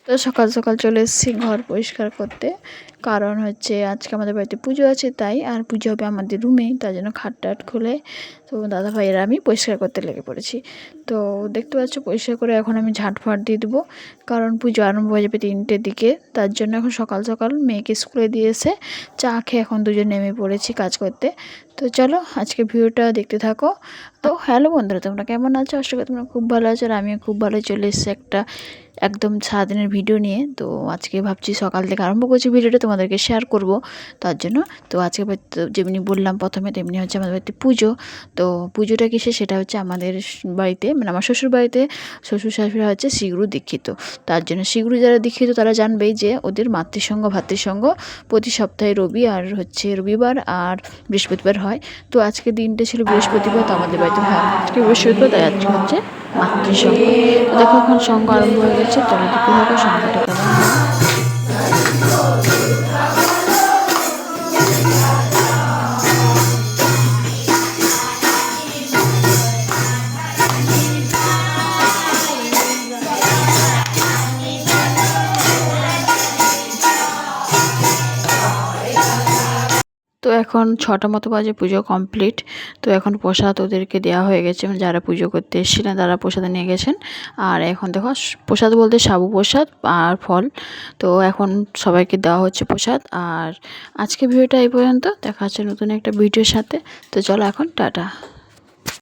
তো সকাল সকাল চলে এসেছি ঘর পরিষ্কার করতে, কারণ হচ্ছে আজকে আমাদের বাড়িতে পুজো আছে তাই। আর পুজো হবে আমাদের রুমেই, তার জন্য খাট টাট খুলে তো দাদা ভাইয়েরা আমি পরিষ্কার করতে লেগে পড়েছি। তো দেখতে পাচ্ছ পরিষ্কার করে এখন আমি ঝাঁট ফাট দিয়ে দেবো, কারণ পুজো আরম্ভ হয়ে যাবে 3টের দিকে। তার জন্য এখন সকাল সকাল মেয়েকে স্কুলে দিয়ে এসে চা খেয়ে এখন দুজন নেমে পড়েছি কাজ করতে। তো চলো আজকে ভিডিওটা দেখতে থাকো। তো হ্যালো বন্ধুরা, তোমরা কেমন আছো? আশা করি তোমরা খুব ভালো আছো, আর আমিও খুব ভালো চলে এসেছি একটা একদম সারাদিনের ভিডিও নিয়ে। তো আজকে ভাবছি সকাল থেকে আরম্ভ করছি ভিডিওটা তোমাদেরকে শেয়ার করব তার জন্য। তো আজকে যেমনি বললাম প্রথমে, তেমনি হচ্ছে আমাদের বাড়িতে পুজো। তো পুজোটা কিসে সেটা হচ্ছে আমাদের বাড়িতে, মানে আমার শ্বশুর বাড়িতে শ্বশুর শাশুড়ি হচ্ছে শিগগির দীক্ষিত। তার জন্য শিগগির যারা দীক্ষিত তারা জানবেই যে ওদের মাতৃসঙ্গ ভাতৃসঙ্গ প্রতি সপ্তাহে রবিবার আর বৃহস্পতিবার হয়। তো আজকে দিনটা ছিল বৃহস্পতিবার, তো আমাদের বাড়িতে হয় আজকে বৃহস্পতিবার, তাই আজকে হচ্ছে মাতৃসঙ্গ। তো দেখো এখন সঙ্গ আরম্ভ হয়ে গেছে, তোমরা দেখতে থাকো সঙ্গটা কেমন হয়। তো এখন 6টা মতো বাজে, পুজো কমপ্লিট। তো এখন প্রসাদ ওদেরকে দেওয়া হয়ে গেছে, মানে যারা পুজো করতে এসেছিলেন তারা প্রসাদ নিয়ে গেছেন। আর এখন দেখো প্রসাদ বলতে সাবু প্রসাদ আর ফল, তো এখন সবাইকে দেওয়া হচ্ছে প্রসাদ। আর আজকে ভিডিওটা এই পর্যন্ত, দেখা হচ্ছে নতুন একটা ভিডিওর সাথে। তো চলো এখন টাটা।